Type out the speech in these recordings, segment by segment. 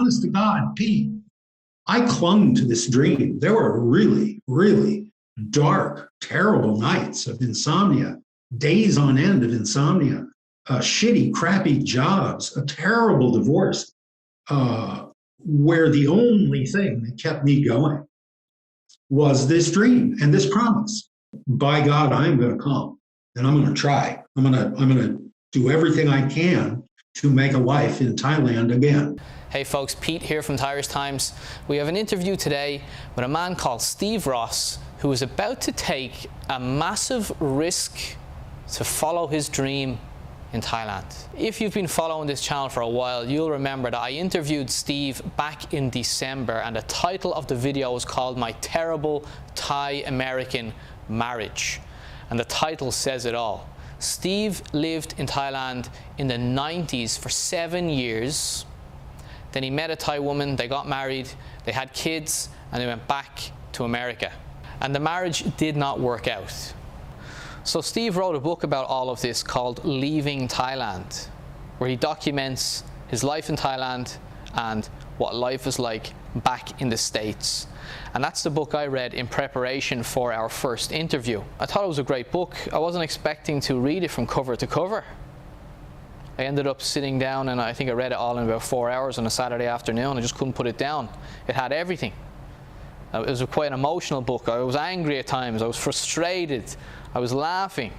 honest to God, Pete, I clung to this dream. There were really, really dark, terrible nights of insomnia, days on end of insomnia, shitty, crappy jobs, a terrible divorce, where the only thing that kept me going was this dream and this promise. By God, I'm going to come and I'm going to try. I'm going to do everything I can to make a life in Thailand again. Hey folks, Pete here from Thairish Times. We have an interview today with a man called Steve Rosse, who is about to take a massive risk to follow his dream in Thailand. If you've been following this channel for a while, you'll remember that I interviewed Steve back in December, and the title of the video was called My Terrible Thai-American Marriage. And the title says it all. Steve lived in Thailand in the 90s for 7 years. Then he met a Thai woman, they got married, they had kids, and they went back to America. And the marriage did not work out. So Steve wrote a book about all of this called Leaving Thailand, where he documents his life in Thailand and what life is like back in the States. And that's the book I read in preparation for our first interview. I thought it was a great book. I wasn't expecting to read it from cover to cover. I ended up sitting down and I think I read it all in about 4 hours on a Saturday afternoon. I just couldn't put it down. It had everything. It was quite an emotional book. I was angry at times. I was frustrated. I was laughing.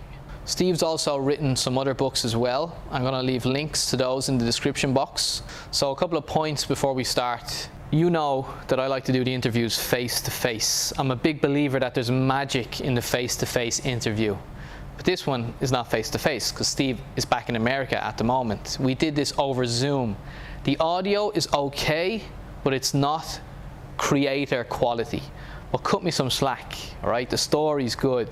Steve's also written some other books as well. I'm going to leave links to those in the description box. So a couple of points before we start. You know that I like to do the interviews face to face. I'm a big believer that there's magic in the face to face interview. But this one is not face to face because Steve is back in America at the moment. We did this over Zoom. The audio is okay, but it's not creator quality. Well, cut me some slack, all right? The story's good.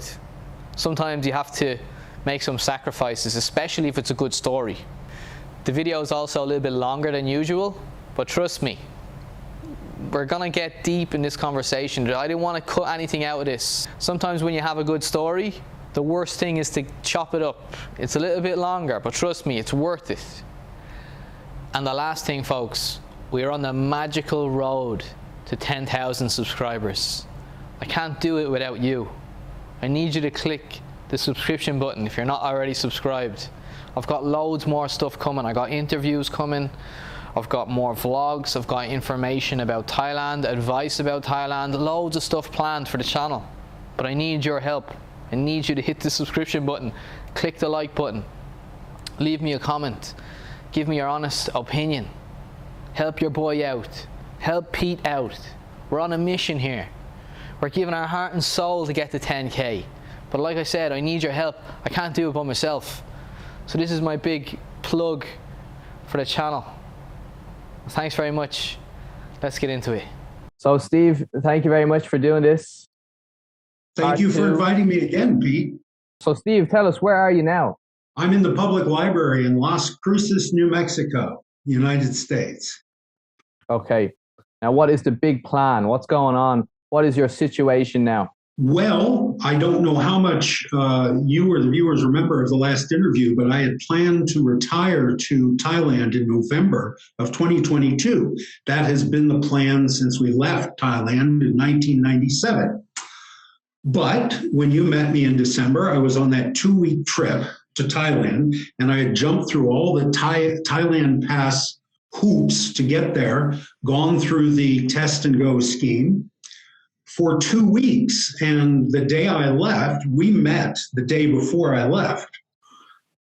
Sometimes you have to make some sacrifices, especially if it's a good story. The video is also a little bit longer than usual, but trust me, we're gonna get deep in this conversation. I didn't want to cut anything out of this. Sometimes when you have a good story, the worst thing is to chop it up. It's a little bit longer, but trust me, it's worth it. And the last thing, folks, we're on the magical road to 10,000 subscribers. I can't do it without you. I need you to click the subscription button if you're not already subscribed. I've got loads more stuff coming. I got interviews coming. I've got more vlogs. I've got information about Thailand, advice about Thailand, loads of stuff planned for the channel. But I need your help. I need you to hit the subscription button, click the like button, leave me a comment, give me your honest opinion, help your boy out, help Pete out. We're on a mission here. We're giving our heart and soul to get to 10K. But like I said, I need your help. I can't do it by myself. So this is my big plug for the channel. Thanks very much. Let's get into it. So Steve, thank you very much for doing this. Thank you for inviting me again, Pete. So Steve, tell us, where are you now? I'm in the public library in Las Cruces, New Mexico, United States. Okay. Now, what is the big plan? What's going on? What is your situation now? Well, I don't know how much you or the viewers remember of the last interview, but I had planned to retire to Thailand in November of 2022. That has been the plan since we left Thailand in 1997. But when you met me in December, I was on that 2-week trip to Thailand, and I had jumped through all the Thailand Pass hoops to get there, gone through the test and go scheme for 2 weeks. And the day I left, we met the day before I left.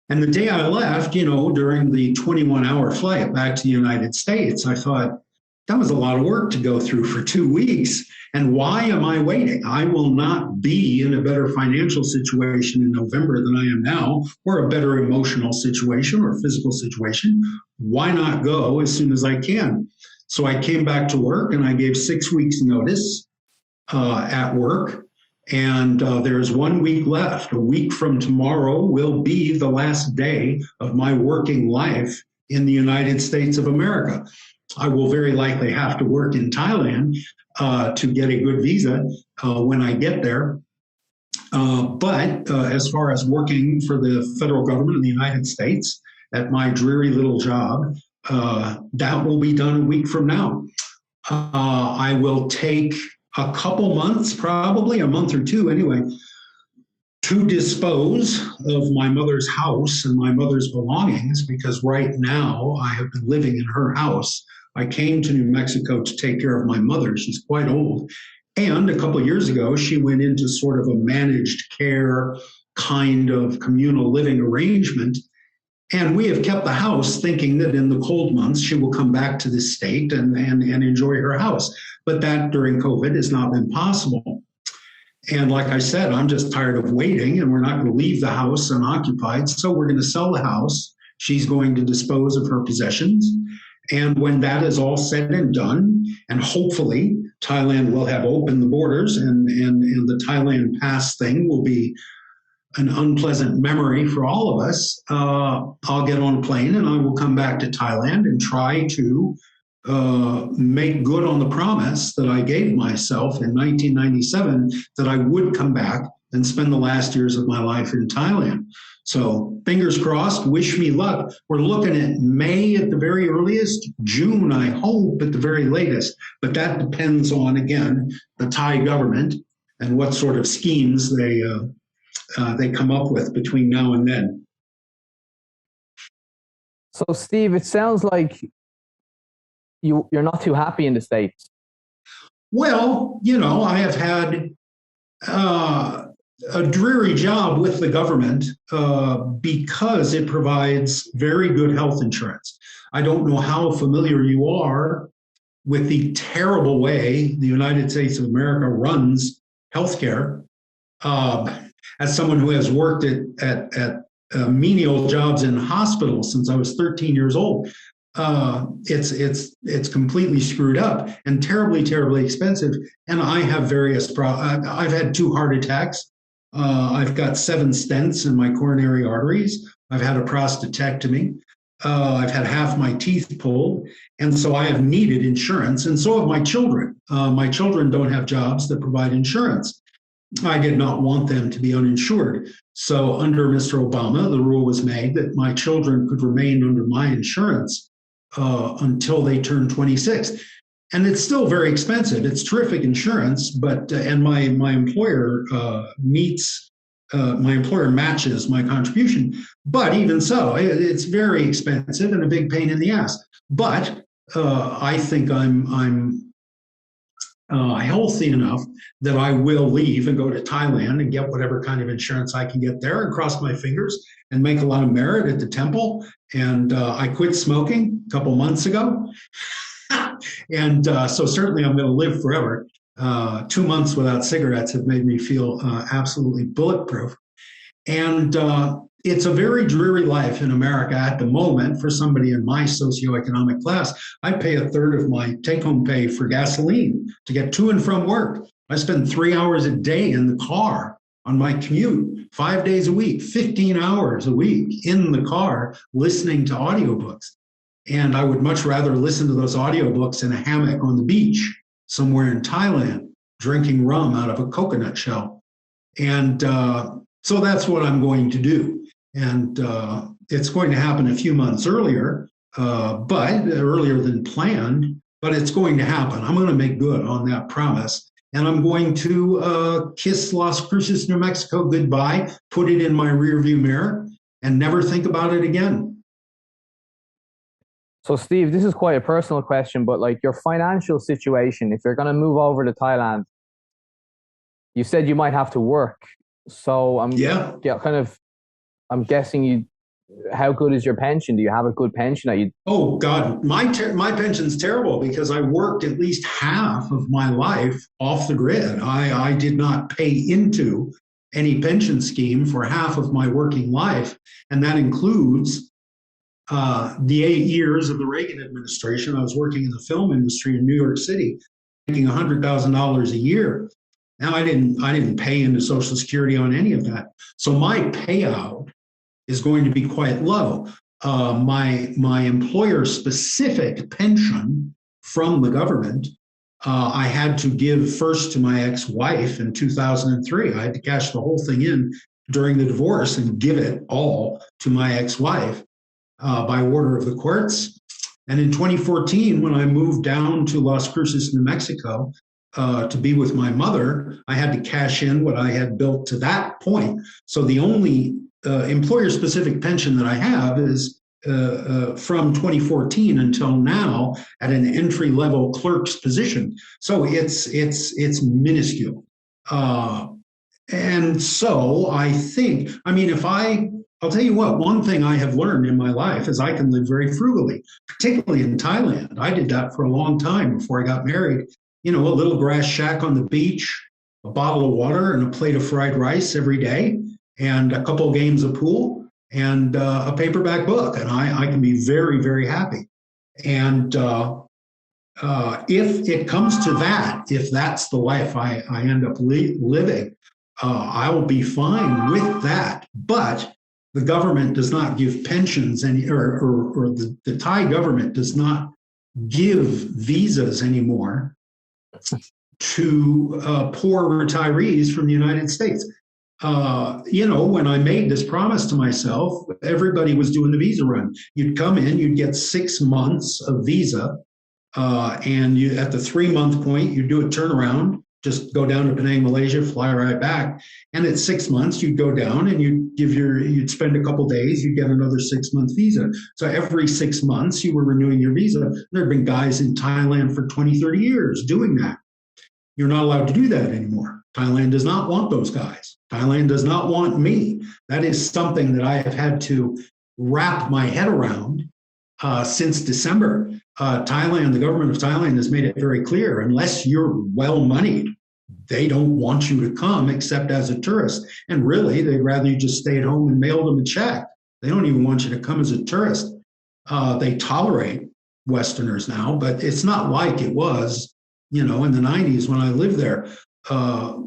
And the day I left, you know, during the 21-hour flight back to the United States, I thought, that was a lot of work to go through for 2 weeks. And why am I waiting? I will not be in a better financial situation in November than I am now, or a better emotional situation or physical situation. Why not go as soon as I can? So I came back to work and I gave 6 weeks notice at work. And there's 1 week left. A week from tomorrow will be the last day of my working life in the United States of America. I will very likely have to work in Thailand to get a good visa when I get there. But as far as working for the federal government in the United States at my dreary little job, That will be done a week from now. I will take a couple months, probably a month or two anyway, to dispose of my mother's house and my mother's belongings, because right now I have been living in her house. I came to New Mexico to take care of my mother. She's quite old. And a couple of years ago, she went into sort of a managed care kind of communal living arrangement. And we have kept the house thinking that in the cold months, she will come back to this state and enjoy her house. But that during COVID has not been possible. And like I said, I'm just tired of waiting, and we're not going to leave the house unoccupied. So we're going to sell the house. She's going to dispose of her possessions. And when that is all said and done, and hopefully Thailand will have opened the borders, and the Thailand pass thing will be an unpleasant memory for all of us, I'll get on a plane and I will come back to Thailand and try to make good on the promise that I gave myself in 1997 that I would come back and spend the last years of my life in Thailand. So fingers crossed, wish me luck. We're looking at May at the very earliest, June, I hope, at the very latest. But that depends on, again, the Thai government and what sort of schemes they come up with between now and then. So, Steve, it sounds like you're not too happy in the States. Well, I have had a dreary job with the government because it provides very good health insurance. I don't know how familiar you are with the terrible way the United States of America runs healthcare. As someone who has worked at menial jobs in hospitals since I was 13 years old, it's completely screwed up and terribly expensive. And I have I've had 2 heart attacks. I've got 7 stents in my coronary arteries. I've had a prostatectomy. I've had half my teeth pulled. And so I have needed insurance. And so have my children. My children don't have jobs that provide insurance. I did not want them to be uninsured. So under Mr. Obama, the rule was made that my children could remain under my insurance until they turn 26. And it's still very expensive. It's terrific insurance, but and my employer my employer matches my contribution. But even so, it's very expensive and a big pain in the ass. But I think I'm healthy enough that I will leave and go to Thailand and get whatever kind of insurance I can get there, and cross my fingers and make a lot of merit at the temple. And I quit smoking a couple months ago. And so certainly I'm going to live forever. 2 months without cigarettes have made me feel absolutely bulletproof. And it's a very dreary life in America at the moment for somebody in my socioeconomic class. I pay a third of my take-home pay for gasoline to get to and from work. I spend 3 hours a day in the car on my commute, 5 days a week, 15 hours a week in the car listening to audiobooks. And I would much rather listen to those audiobooks in a hammock on the beach somewhere in Thailand, drinking rum out of a coconut shell. And so that's what I'm going to do. And it's going to happen a few months earlier, but earlier than planned, but it's going to happen. I'm going to make good on that promise. And I'm going to kiss Las Cruces, New Mexico goodbye, put it in my rearview mirror, and never think about it again. So, Steve, this is quite a personal question, but like your financial situation, if you're going to move over to Thailand, you said you might have to work. So I'm guessing how good is your pension? Do you have a good pension? Oh God, my pension's terrible because I worked at least half of my life off the grid. I did not pay into any pension scheme for half of my working life, and that includes the 8 years of the Reagan administration. I was working in the film industry in New York City, making $100,000 a year. Now I didn't pay into Social Security on any of that. So my payout is going to be quite low. My employer-specific pension from the government, I had to give first to my ex-wife in 2003. I had to cash the whole thing in during the divorce and give it all to my ex-wife by order of the courts. And in 2014, when I moved down to Las Cruces, New Mexico, to be with my mother, I had to cash in what I had built to that point. So the only employer-specific pension that I have is from 2014 until now at an entry-level clerk's position. So it's minuscule. And so I think, I mean, I'll tell you what, one thing I have learned in my life is I can live very frugally, particularly in Thailand. I did that for a long time before I got married. You know, a little grass shack on the beach, a bottle of water and a plate of fried rice every day, and a couple of games of pool and a paperback book. And I can be very, very happy. And if it comes to that, if that's the life I end up living, I will be fine with that. But the government does not give pensions or the Thai government does not give visas anymore to poor retirees from the United States. You know, when I made this promise to myself, everybody was doing the visa run. You'd come in, you'd get 6 months of visa, and you at the 3-month point, you do a turnaround, just go down to Penang, Malaysia, fly right back. And at 6 months, you'd go down and you'd spend a couple days, you'd get another 6-month visa. So every 6 months, you were renewing your visa. There have been guys in Thailand for 20, 30 years doing that. You're not allowed to do that anymore. Thailand does not want those guys. Thailand does not want me. That is something that I have had to wrap my head around since December. Thailand, the government of Thailand has made it very clear, unless you're well-moneyed, they don't want you to come except as a tourist. And really, they'd rather you just stay at home and mail them a check. They don't even want you to come as a tourist. They tolerate Westerners now, but it's not like it was, you know, in the 90s when I lived there,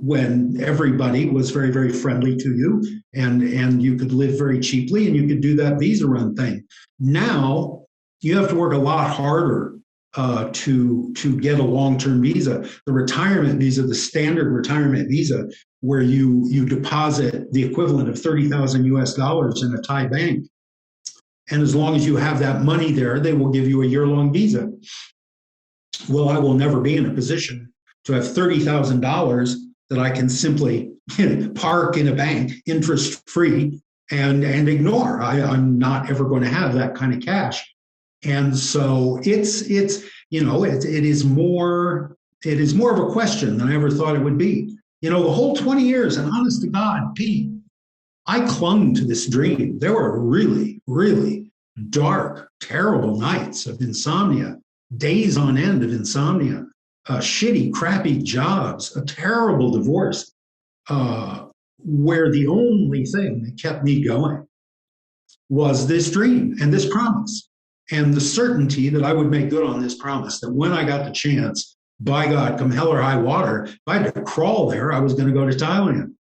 when everybody was very, very friendly to you and you could live very cheaply and you could do that visa run thing. Now, you have to work a lot harder to get a long-term visa. The retirement visa, the standard retirement visa, where you deposit the equivalent of 30,000 US dollars in a Thai bank. And as long as you have that money there, they will give you a year-long visa. Well, I will never be in a position to have $30,000 that I can simply park in a bank, interest-free, and ignore. I'm not ever going to have that kind of cash. And so it's you know, it is more of a question than I ever thought it would be. You know, the whole 20 years, and honest to God, Pete, I clung to this dream. There were really, really dark, terrible nights of insomnia, days on end of insomnia, shitty, crappy jobs, a terrible divorce, where the only thing that kept me going was this dream and this promise. And the certainty that I would make good on this promise, that when I got the chance, by God, come hell or high water, if I had to crawl there, I was going to go to Thailand.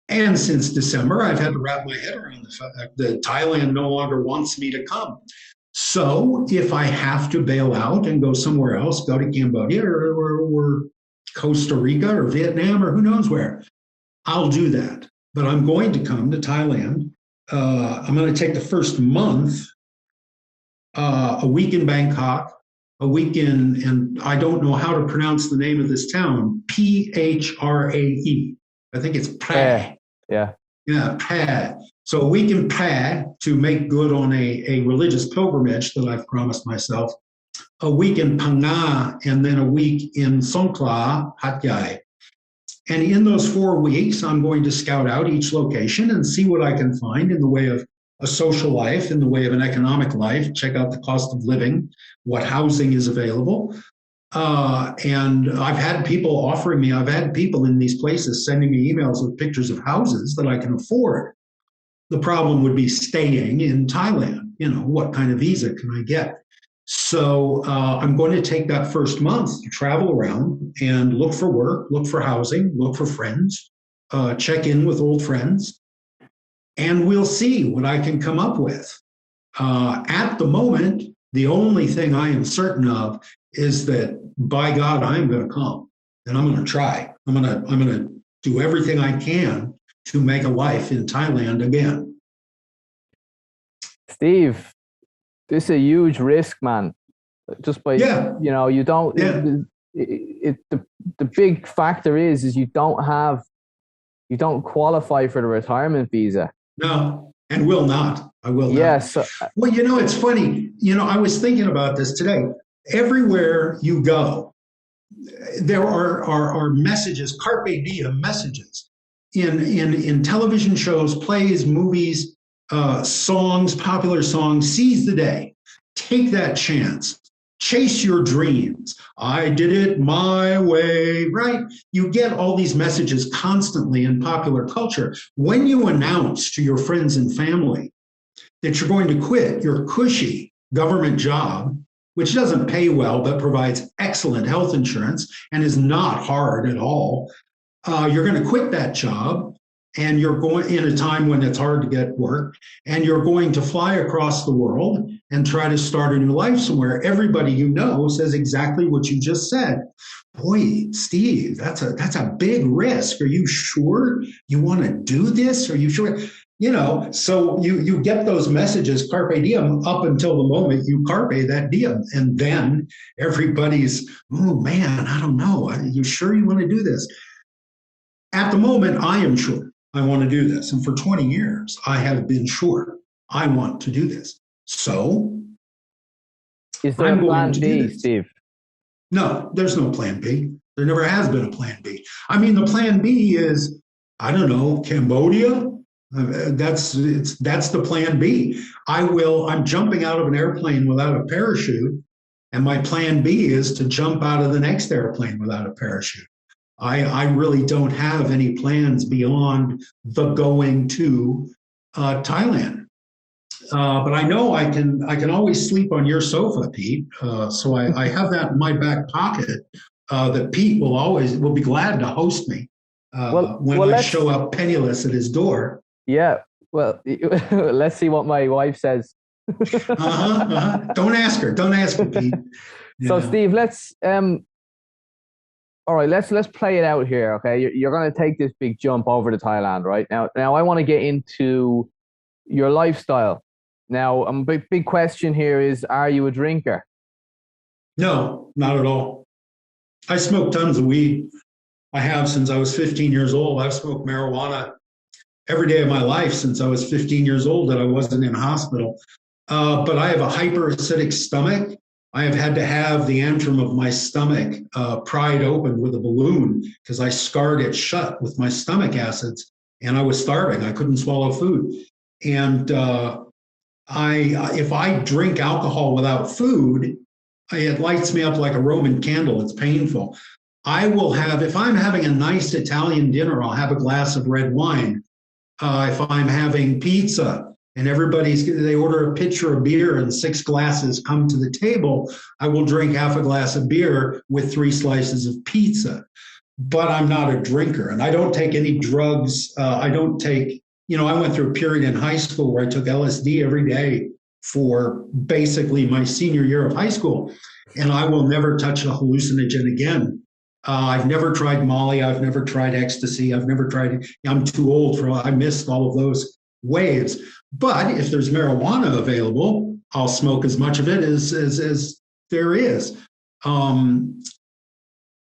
And since December, I've had to wrap my head around the fact that Thailand no longer wants me to come. So if I have to bail out and go somewhere else, go to Cambodia or Costa Rica or Vietnam or who knows where, I'll do that. But I'm going to come to Thailand. I'm going to take the first month, a week in Bangkok, a week in, and I don't know how to pronounce the name of this town, Phrae. I think it's Phrae. Yeah. Yeah, Phrae. So a week in Phrae to make good on a religious pilgrimage that I've promised myself, a week in Phang Nga, and then a week in Songkhla, Hat Yai. And in those 4 weeks, I'm going to scout out each location and see what I can find in the way of a social life, in the way of an economic life, check out the cost of living, what housing is available. And I've had people in these places sending me emails with pictures of houses that I can afford. The problem would be staying in Thailand. You know, what kind of visa can I get? So I'm going to take that first month to travel around and look for work, look for housing, look for friends, check in with old friends, and we'll see what I can come up with. At the moment, the only thing I am certain of is that, by God, I'm going to come, and I'm going to try. I'm going to do everything I can to make a life in Thailand again. Steve, This is a huge risk, man. Just by, Yeah. you don't, Yeah. the big factor is you don't qualify for the retirement visa. No, and will not. I will not. Yes. Well, it's funny. I was thinking about this today. Everywhere you go, there are messages, carpe diem messages, in television shows, plays, movies, songs, popular songs. Seize the day. Take that chance. Chase your dreams. I did it my way, right? You get all these messages constantly in popular culture. When you announce to your friends and family that you're going to quit your cushy government job, which doesn't pay well but provides excellent health insurance and is not hard at all, you're going to quit that job, and you're going in a time when it's hard to get work, and you're going to fly across the world and try to start a new life somewhere. Everybody says exactly what you just said. Boy, Steve, that's a big risk. Are you sure you want to do this? Are you sure? So you get those messages, carpe diem, up until the moment you carpe that diem. And then everybody's, oh man, I don't know. Are you sure you want to do this? At the moment, I am sure I want to do this. And for 20 years, I have been sure I want to do this. So is there a plan B, Steve? No, there's no plan B. There never has been a plan B. I mean, the plan B is, I don't know, Cambodia. That's the plan B. I'm jumping out of an airplane without a parachute, and my plan B is to jump out of the next airplane without a parachute. I really don't have any plans beyond the going to Thailand. But I know I can always sleep on your sofa, Pete. So I have that in my back pocket. That Pete will be glad to host me when I show up penniless at his door. Yeah. Well, let's see what my wife says. Don't ask her. Don't ask her, Pete. So, Steve, let's all right, let's play it out here, okay? You're going to take this big jump over to Thailand, right? Now I want to get into your lifestyle. Now, a big question here is, are you a drinker? No, not at all. I smoke tons of weed. I have since I was 15 years old. I've smoked marijuana every day of my life since I was 15 years old that I wasn't in hospital. But I have a hyperacidic stomach. I have had to have the antrum of my stomach pried open with a balloon because I scarred it shut with my stomach acids, and I was starving. I couldn't swallow food. And if I drink alcohol without food, it lights me up like a Roman candle. It's painful. If I'm having a nice Italian dinner, I'll have a glass of red wine. If I'm having pizza, and they order a pitcher of beer and 6 glasses come to the table, I will drink half a glass of beer with 3 slices of pizza. But I'm not a drinker, and I don't take any drugs. I don't take, I went through a period in high school where I took LSD every day for basically my senior year of high school, and I will never touch a hallucinogen again. I've never tried Molly. I've never tried ecstasy. I'm too old I missed all of those waves. But if there's marijuana available, I'll smoke as much of it as there is. And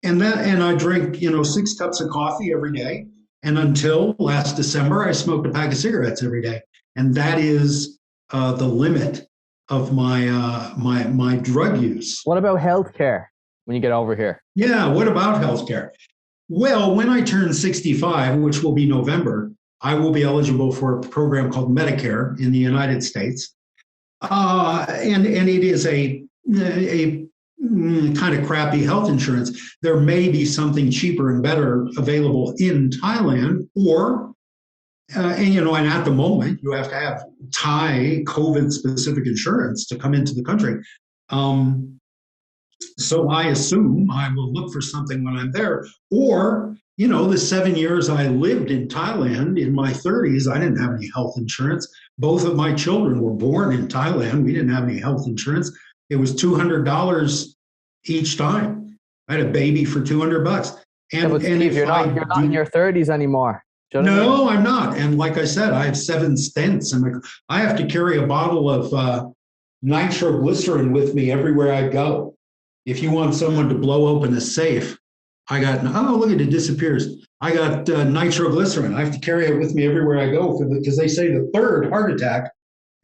I drink, 6 cups of coffee every day. And until last December, I smoked a pack of cigarettes every day. And that is the limit of my drug use. What about healthcare when you get over here? Yeah, what about healthcare? Well, when I turn 65, which will be November, I will be eligible for a program called Medicare in the United States. And it is a kind of crappy health insurance. There may be something cheaper and better available in Thailand, and at the moment, you have to have Thai COVID-specific insurance to come into the country. So I assume I will look for something when I'm there. Or, the 7 years I lived in Thailand in my 30s, I didn't have any health insurance. Both of my children were born in Thailand. We didn't have any health insurance. It was $200 each time. I had a baby for $200. And Steve, you're not in your 30s anymore. No, I'm not. And like I said, I have 7 stents, and I have to carry a bottle of nitroglycerin with me everywhere I go. If you want someone to blow open a safe, I got, oh, look at it, disappears. I got nitroglycerin. I have to carry it with me everywhere I go because they say the third heart attack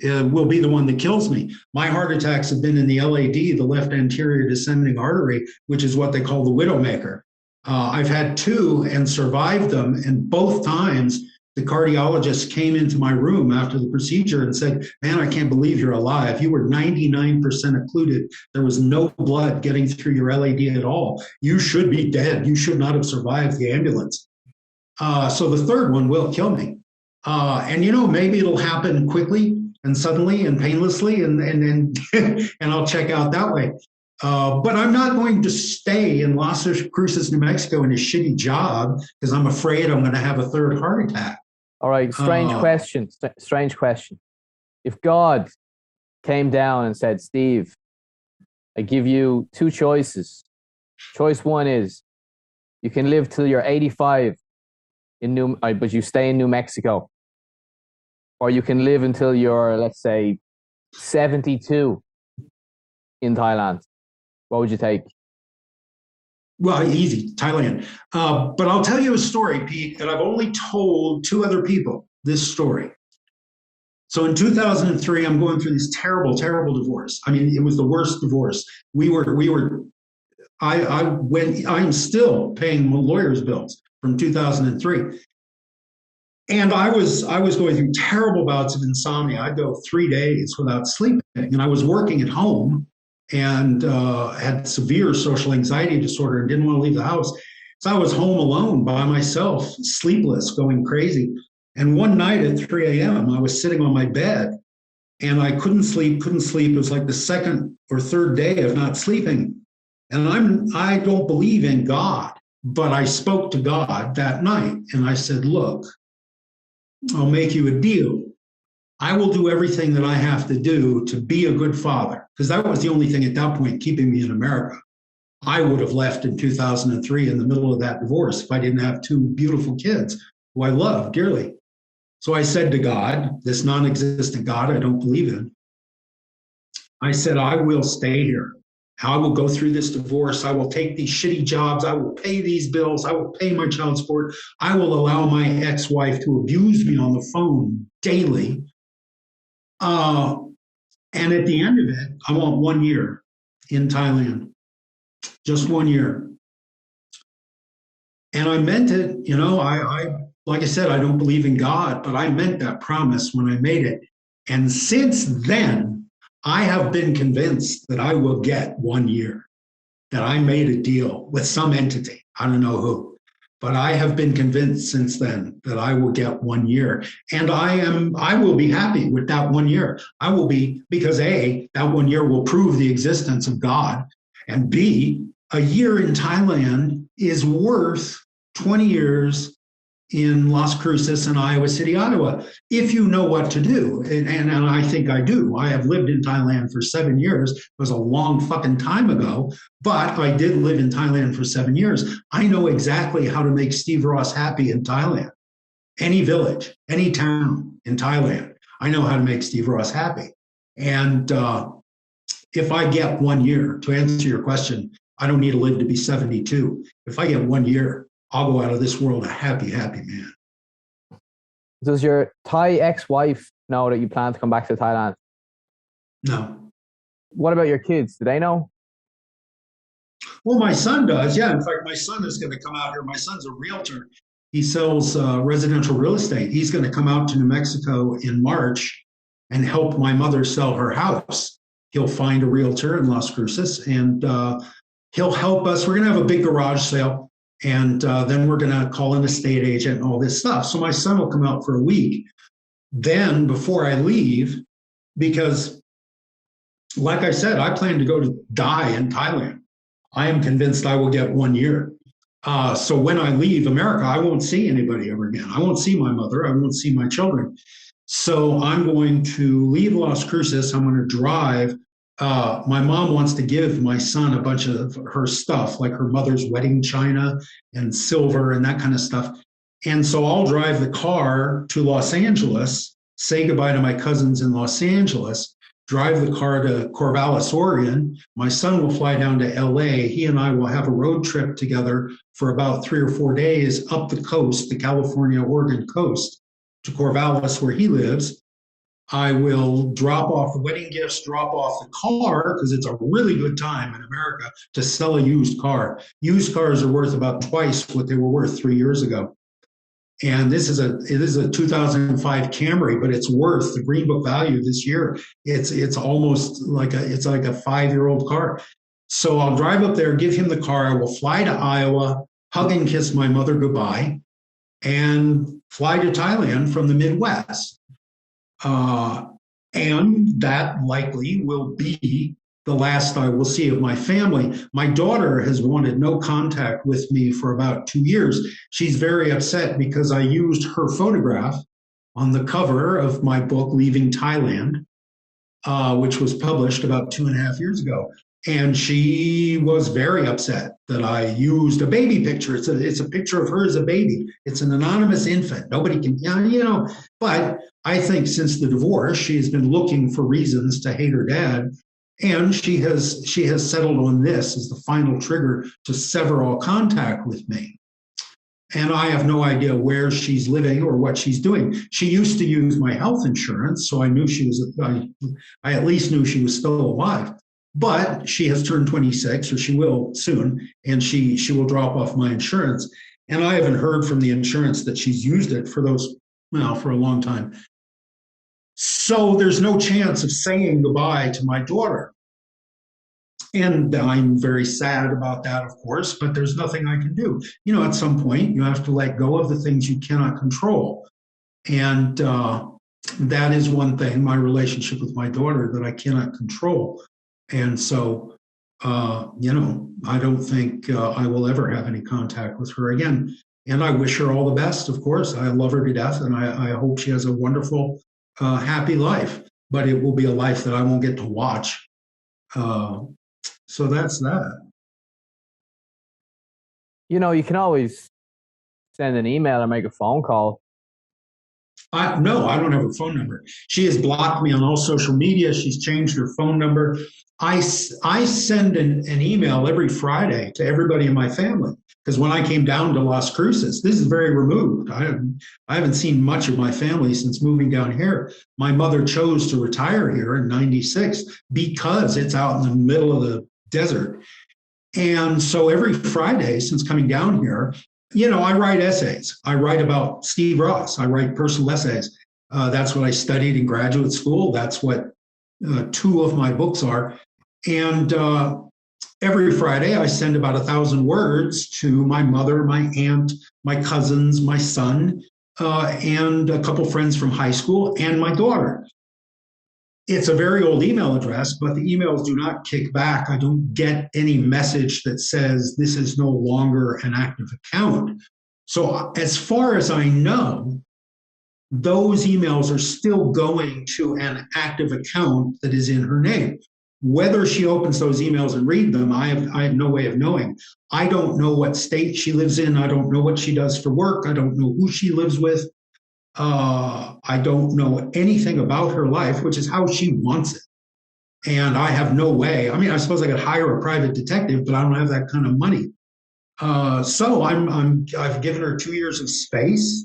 will be the one that kills me. My heart attacks have been in the LAD, the left anterior descending artery, which is what they call the widowmaker. I've had two and survived them, and both times the cardiologist came into my room after the procedure and said, man, I can't believe you're alive. You were 99% occluded. There was no blood getting through your LAD at all. You should be dead. You should not have survived the ambulance. So the third one will kill me. And, you know, maybe it'll happen quickly and suddenly and painlessly, and and I'll check out that way. But I'm not going to stay in Las Cruces, New Mexico in a shitty job because I'm afraid I'm going to have a third heart attack. All right, strange question. Strange question. If God came down and said, Steve, I give you two choices. Choice one is you can live till you're 85 but you stay in New Mexico. Or you can live until you're, let's say, 72 in Thailand. What would you take? Well, easy, Thailand. But I'll tell you a story, Pete, and I've only told two other people this story. So in 2003, I'm going through this terrible, terrible divorce. I mean, it was the worst divorce. I'm still paying lawyers' bills from 2003. And I was going through terrible bouts of insomnia. I'd go 3 days without sleeping, and I was working at home and had severe social anxiety disorder and didn't want to leave the house. So I was home alone by myself, sleepless, going crazy. And one night at 3 a.m., I was sitting on my bed and I couldn't sleep. It was like the second or third day of not sleeping. And I don't believe in God, but I spoke to God that night and I said, look, I'll make you a deal. I will do everything that I have to do to be a good father, because that was the only thing at that point keeping me in America. I would have left in 2003 in the middle of that divorce if I didn't have two beautiful kids who I love dearly. So I said to God, this non-existent God I don't believe in, I said, I will stay here. I will go through this divorce. I will take these shitty jobs. I will pay these bills. I will pay my child support. I will allow my ex-wife to abuse me on the phone daily. And at the end of it, I want 1 year in Thailand, just 1 year. And I meant it, you know, I like I said, I don't believe in God, but I meant that promise when I made it. And since then, I have been convinced that I will get 1 year, that I made a deal with some entity. I don't know who, but I have been convinced since then that I will get 1 year. And I will be happy with that 1 year. I will be, because A, that 1 year will prove the existence of God. And B, a year in Thailand is worth 20 years in Las Cruces and Iowa City, Iowa, if you know what to do. And I think I do. I have lived in Thailand for 7 years. It was a long fucking time ago, but I did live in Thailand for 7 years. I know exactly how to make Steve Rosse happy in Thailand. Any village, any town in Thailand, I know how to make Steve Rosse happy. And if I get 1 year, to answer your question, I don't need to live to be 72. If I get 1 year, I'll go out of this world a happy, happy man. Does your Thai ex-wife know that you plan to come back to Thailand? No. What about your kids? Do they know? Well, my son does. Yeah. In fact, my son is going to come out here. My son's a realtor. He sells residential real estate. He's going to come out to New Mexico in March and help my mother sell her house. He'll find a realtor in Las Cruces and he'll help us. We're going to have a big garage sale. And then we're going to call an estate agent and all this stuff. So my son will come out for a week. Then before I leave, because like I said, I plan to go to die in Thailand. I am convinced I will get 1 year. So when I leave America, I won't see anybody ever again. I won't see my mother. I won't see my children. So I'm going to leave Las Cruces. I'm going to drive. My mom wants to give my son a bunch of her stuff, like her mother's wedding china and silver and that kind of stuff. And so I'll drive the car to Los Angeles, say goodbye to my cousins in Los Angeles, drive the car to Corvallis, Oregon. My son will fly down to LA. He and I will have a road trip together for about 3 or 4 days up the coast, the California, Oregon coast, to Corvallis, where he lives. I will drop off the wedding gifts, drop off the car, because it's a really good time in America to sell a used car. Used cars are worth about twice what they were worth 3 years ago. And it is a 2005 Camry, but it's worth the Green Book value this year. It's almost like a 5-year-old car. So I'll drive up there, give him the car. I will fly to Iowa, hug and kiss my mother goodbye, and fly to Thailand from the Midwest. And that likely will be the last I will see of my family. My daughter has wanted no contact with me for about 2 years. She's very upset because I used her photograph on the cover of my book, Leaving Thailand, which was published about 2.5 years ago. And she was very upset that I used a baby picture. It's a picture of her as a baby. It's an anonymous infant. Nobody can, but I think since the divorce, she has been looking for reasons to hate her dad. And she has settled on this as the final trigger to sever all contact with me. And I have no idea where she's living or what she's doing. She used to use my health insurance, so I knew I at least knew she was still alive. But she has turned 26, or she will soon, and she will drop off my insurance. And I haven't heard from the insurance that she's used it for a long time. So there's no chance of saying goodbye to my daughter. And I'm very sad about that, of course, but there's nothing I can do. At some point, you have to let go of the things you cannot control. And that is one thing, my relationship with my daughter, that I cannot control. And so, I don't think I will ever have any contact with her again. And I wish her all the best, of course. I love her to death, and I hope she has a wonderful, happy life. But it will be a life that I won't get to watch. So that's that. You can always send an email or make a phone call. No, I don't have her phone number. She has blocked me on all social media. She's changed her phone number. I send an email every Friday to everybody in my family, because when I came down to Las Cruces, this is very removed. I haven't seen much of my family since moving down here. My mother chose to retire here in '96 because it's out in the middle of the desert. And so every Friday since coming down here, I write essays. I write about Steve Rosse. I write personal essays. That's what I studied in graduate school. That's what 2 of my books are. And every Friday, I send about 1,000 words to my mother, my aunt, my cousins, my son, and a couple friends from high school, and my daughter. It's a very old email address, but the emails do not kick back. I don't get any message that says this is no longer an active account. So as far as I know, those emails are still going to an active account that is in her name. Whether she opens those emails and read them, I have no way of knowing. I don't know what state she lives in. I don't know what she does for work. I don't know who she lives with. I don't know anything about her life, which is how she wants it. And I have no way. I suppose I could hire a private detective, but I don't have that kind of money. So I've given her 2 years of space.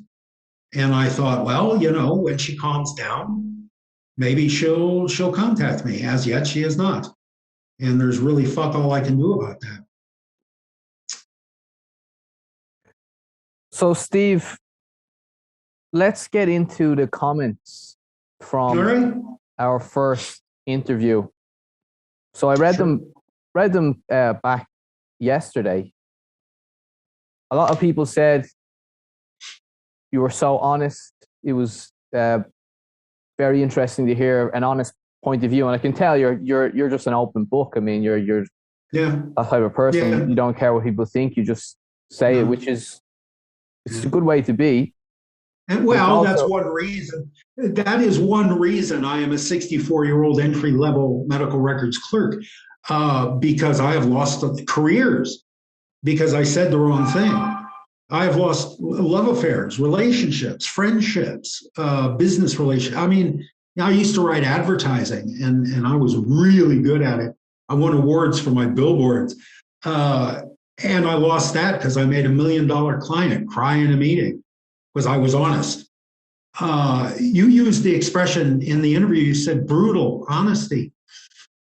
And I thought, well, when she calms down, maybe she'll contact me. As yet, she has not. And there's really fuck all I can do about that. So, Steve, let's get into the comments from our first interview. So I read them back yesterday. A lot of people said you were so honest. It was very interesting to hear an honest point of view, and I can tell you're just an open book. You're that type of person. Yeah. You don't care what people think. You just say it, which is it's a good way to be. And that's one reason. That is one reason I am a 64-year-old entry-level medical records clerk, because I have lost careers because I said the wrong thing. I have lost love affairs, relationships, friendships, business relations. I used to write advertising, and I was really good at it. I won awards for my billboards. And I lost that because I made $1 million client cry in a meeting because I was honest. You used the expression in the interview, you said brutal honesty.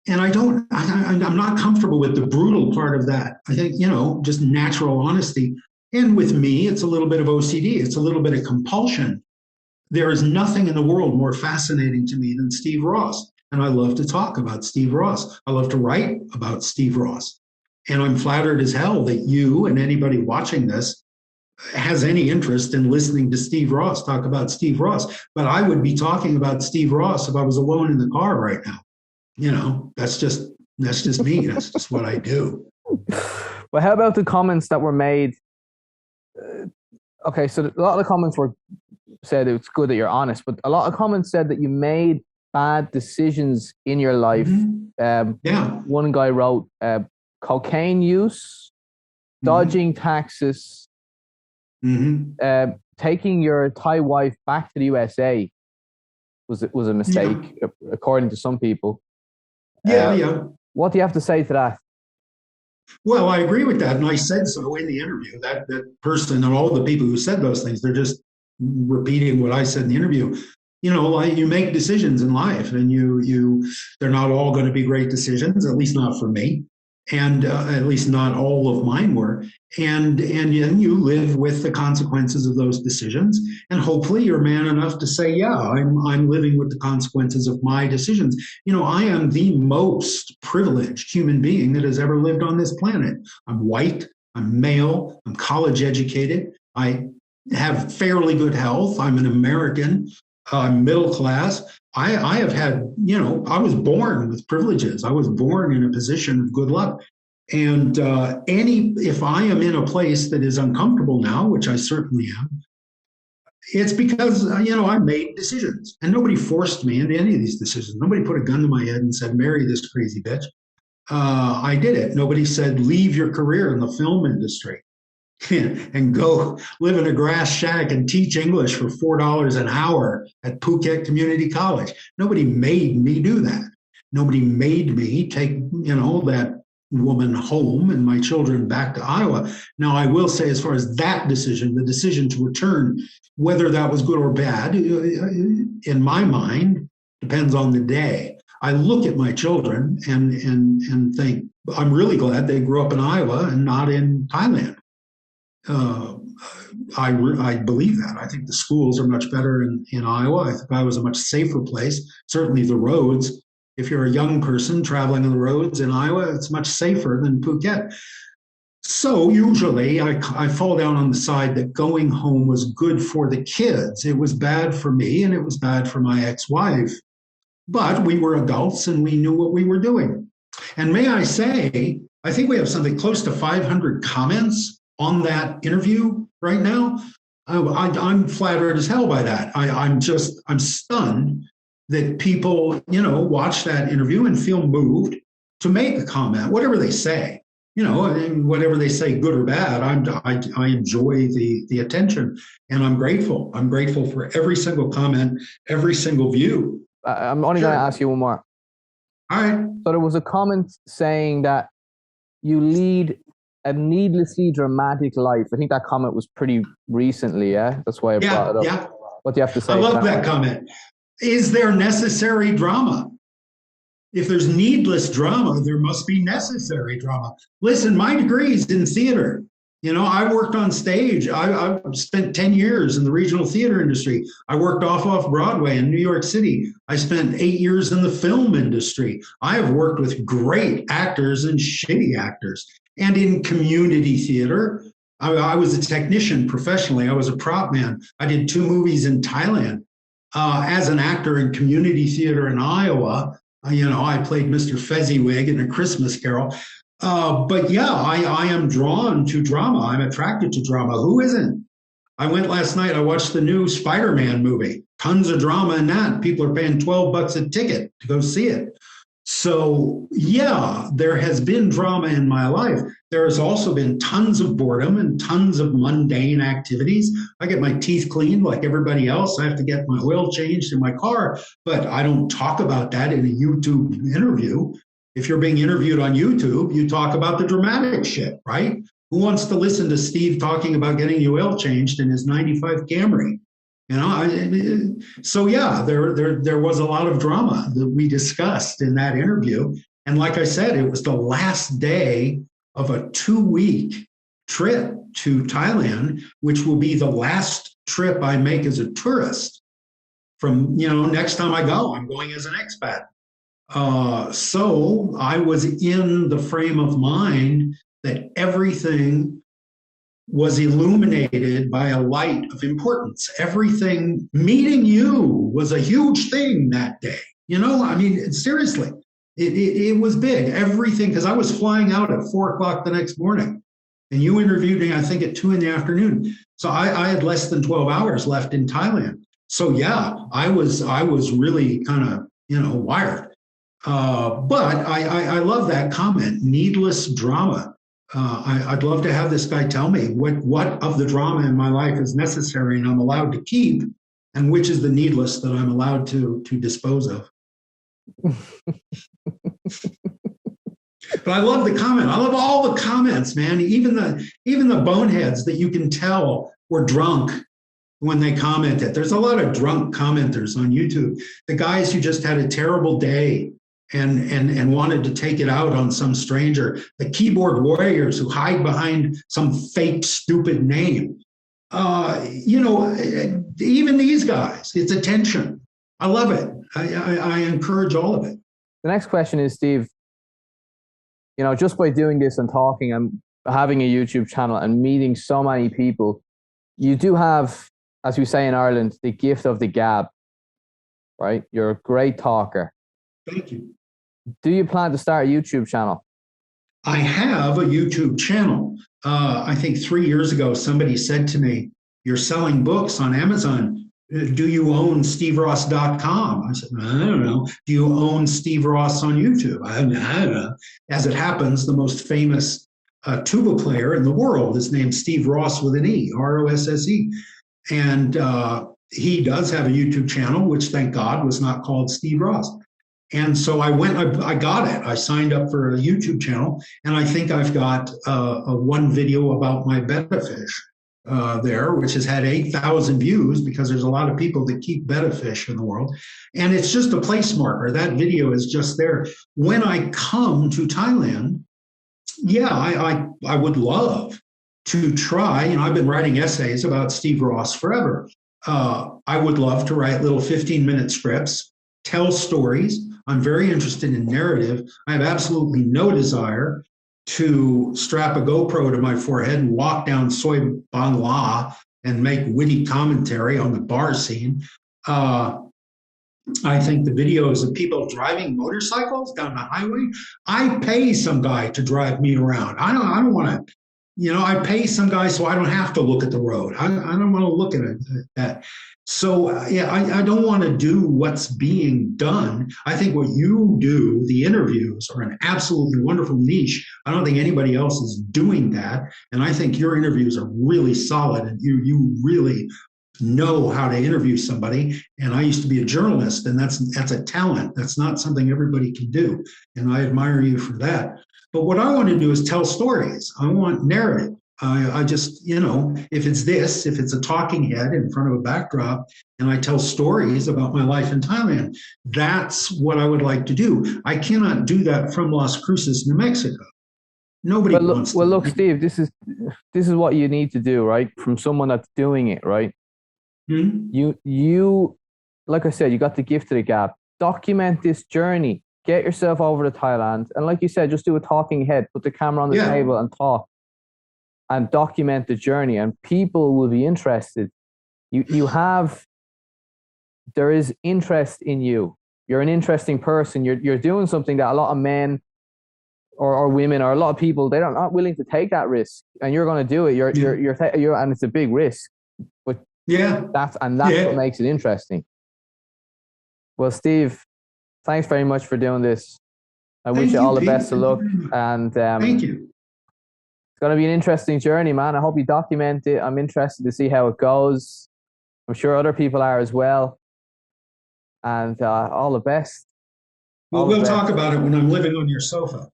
And I'm not comfortable with the brutal part of that. I think, just natural honesty. And with me, it's a little bit of OCD. It's a little bit of compulsion. There is nothing in the world more fascinating to me than Steve Rosse. And I love to talk about Steve Rosse. I love to write about Steve Rosse. And I'm flattered as hell that you and anybody watching this has any interest in listening to Steve Rosse talk about Steve Rosse. But I would be talking about Steve Rosse if I was alone in the car right now. That's just me. That's just what I do. Well, how about the comments that were made? Okay, so a lot of the comments said it's good that you're honest, but a lot of comments said that you made bad decisions in your life. One guy wrote cocaine use, dodging taxes, taking your Thai wife back to the USA was a mistake, according to some people. What do you have to say to that? Well, I agree with that, and I said so in the interview. That person and all the people who said those things, they're just repeating what I said in the interview. Like you make decisions in life, and they're not all going to be great decisions, at least not for me, and at least not all of mine were. And then you live with the consequences of those decisions, and hopefully you're man enough to say, yeah, I'm living with the consequences of my decisions. I am the most privileged human being that has ever lived on this planet. I'm white, I'm male, I'm college educated, I have fairly good health, I'm an American, I'm middle class. I have had, I was born with privileges. I was born in a position of good luck. And if I am in a place that is uncomfortable now, which I certainly am, it's because, I made decisions, and nobody forced me into any of these decisions. Nobody put a gun to my head and said, marry this crazy bitch. I did it. Nobody said, leave your career in the film industry and go live in a grass shack and teach English for $4 an hour at Phuket Community College. Nobody made me do that. Nobody made me take, that woman home and my children back to Iowa. Now, I will say, as far as that decision, the decision to return, whether that was good or bad, in my mind, depends on the day. I look at my children and think, I'm really glad they grew up in Iowa and not in Thailand. I believe that. I think the schools are much better in Iowa. I think Iowa's a much safer place. Certainly the roads. If you're a young person traveling on the roads in Iowa, it's much safer than Phuket. So usually I fall down on the side that going home was good for the kids. It was bad for me, and it was bad for my ex-wife. But we were adults and we knew what we were doing. And may I say, I think we have something close to 500 comments on that interview right now. I'm flattered as hell by that. I'm stunned that people, watch that interview and feel moved to make a comment, whatever they say, whatever they say, good or bad. I enjoy the attention, and I'm grateful. I'm grateful for every single comment, every single view. I'm only going to ask you one more. All right. So there was a comment saying that you lead a needlessly dramatic life. I think that comment was pretty recently, yeah? That's why I brought it up. Yeah. What do you have to say? I love that comment. Is there necessary drama? If there's needless drama, there must be necessary drama. Listen, my degree is in theater. I worked on stage. I spent 10 years in the regional theater industry. I worked off Broadway in New York City. I spent 8 years in the film industry. I have worked with great actors and shitty actors. And in community theater, I was a technician professionally. I was a prop man. I did 2 movies in Thailand. As an actor in community theater in Iowa, I played Mr. Fezziwig in A Christmas Carol. But yeah, I am drawn to drama. I'm attracted to drama. Who isn't? I went last night, I watched the new Spider-Man movie. Tons of drama in that. People are paying $12 a ticket to go see it. So yeah, there has been drama in my life. There's also been tons of boredom and tons of mundane activities. I get my teeth cleaned like everybody else. I have to get my oil changed in my car, but I don't talk about that in a YouTube interview. If you're being interviewed on YouTube, you talk about the dramatic shit, right? Who wants to listen to Steve talking about getting the oil changed in his 95 Camry? You know, so yeah, there was a lot of drama that we discussed in that interview. And like I said, it was the last day of a 2-week trip to Thailand, which will be the last trip I make as a tourist. From, you know, next time I go, I'm going as an expat. So I was in the frame of mind that everything was illuminated by a light of importance. Everything, meeting you was a huge thing that day. You know, I mean, seriously, it was big. Everything, because I was flying out at 4 o'clock the next morning, and you interviewed me, I think, at 2 in the afternoon. So I had less than 12 hours left in Thailand. So yeah, I was really kind of, you know, wired. But I love that comment, needless drama. I'd love to have this guy tell me what of the drama in my life is necessary and I'm allowed to keep, and which is the needless that I'm allowed to dispose of. But I love the comment. I love all the comments, man. Even the boneheads that you can tell were drunk when they commented. There's a lot of drunk commenters on YouTube. The guys who just had a terrible day and wanted to take it out on some stranger, the keyboard warriors who hide behind some fake stupid name. You know, even these guys, it's attention. I love it. I encourage all of it. The next question is, Steve, you know, just by doing this and talking and having a YouTube channel and meeting so many people, you do have, as we say in Ireland, the gift of the gab, right? You're a great talker. Thank you. Do you plan to start a YouTube channel? I have a YouTube channel. I think 3 years ago, somebody said to me, "You're selling books on Amazon. Do you own SteveRosse.com?" I said, "I don't know. Do you own Steve Rosse on YouTube?" I don't know. As it happens, the most famous tuba player in the world is named Steve Rosse with an E, R-O-S-S-E. And he does have a YouTube channel, which, thank God, was not called Steve Rosse. And so I got it. I signed up for a YouTube channel, and I think I've got a one video about my betta fish there, which has had 8,000 views because there's a lot of people that keep betta fish in the world. And it's just a place marker. That video is just there. When I come to Thailand, yeah, I would love to try, you know, I've been writing essays about Steve Rosse forever. I would love to write little 15-minute scripts, tell stories. I'm very interested in narrative. I have absolutely no desire to strap a GoPro to my forehead and walk down Soi Ban La and make witty commentary on the bar scene. I think the videos of people driving motorcycles down the highway, I pay some guy to drive me around. I don't want to, you know, I pay some guy so I don't have to look at the road. I don't want to look at that. So yeah, I don't want to do what's being done. I think what you do, the interviews, are an absolutely wonderful niche. I don't think anybody else is doing that. And I think your interviews are really solid, and you really know how to interview somebody. And I used to be a journalist, and that's a talent. That's not something everybody can do. And I admire you for that. But what I want to do is tell stories. I want narrative. I just, you know, if it's a talking head in front of a backdrop, and I tell stories about my life in Thailand, that's what I would like to do. I cannot do that from Las Cruces, New Mexico. Nobody wants to. Well, look, Steve, this is what you need to do, right? From someone that's doing it, right? Mm-hmm. You, like I said, you got the gift of the gab. Document this journey. Get yourself over to Thailand, and like you said, just do a talking head. Put the camera on the table and talk. And document the journey, and people will be interested. There is interest in you. You're an interesting person. You're doing something that a lot of men or women or a lot of people, they're not willing to take that risk, and you're going to do it. You're and it's a big risk, but that's what makes it interesting. Well, Steve, thanks very much for doing this. I wish you all the best of luck, and thank you. going to be an interesting journey, man. I hope you document it. I'm interested to see how it goes. I'm sure other people are as well. And all the best. Well, we'll talk about it when I'm living on your sofa.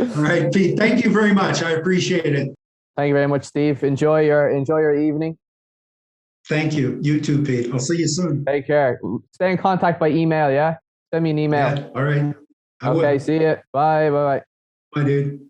All right, Pete. Thank you very much. I appreciate it. Thank you very much, Steve. Enjoy your evening. Thank you. You too, Pete. I'll see you soon. Take care. Stay in contact by email, yeah? Send me an email. Yeah, all right. Okay, see you. Bye. Bye. Bye, dude.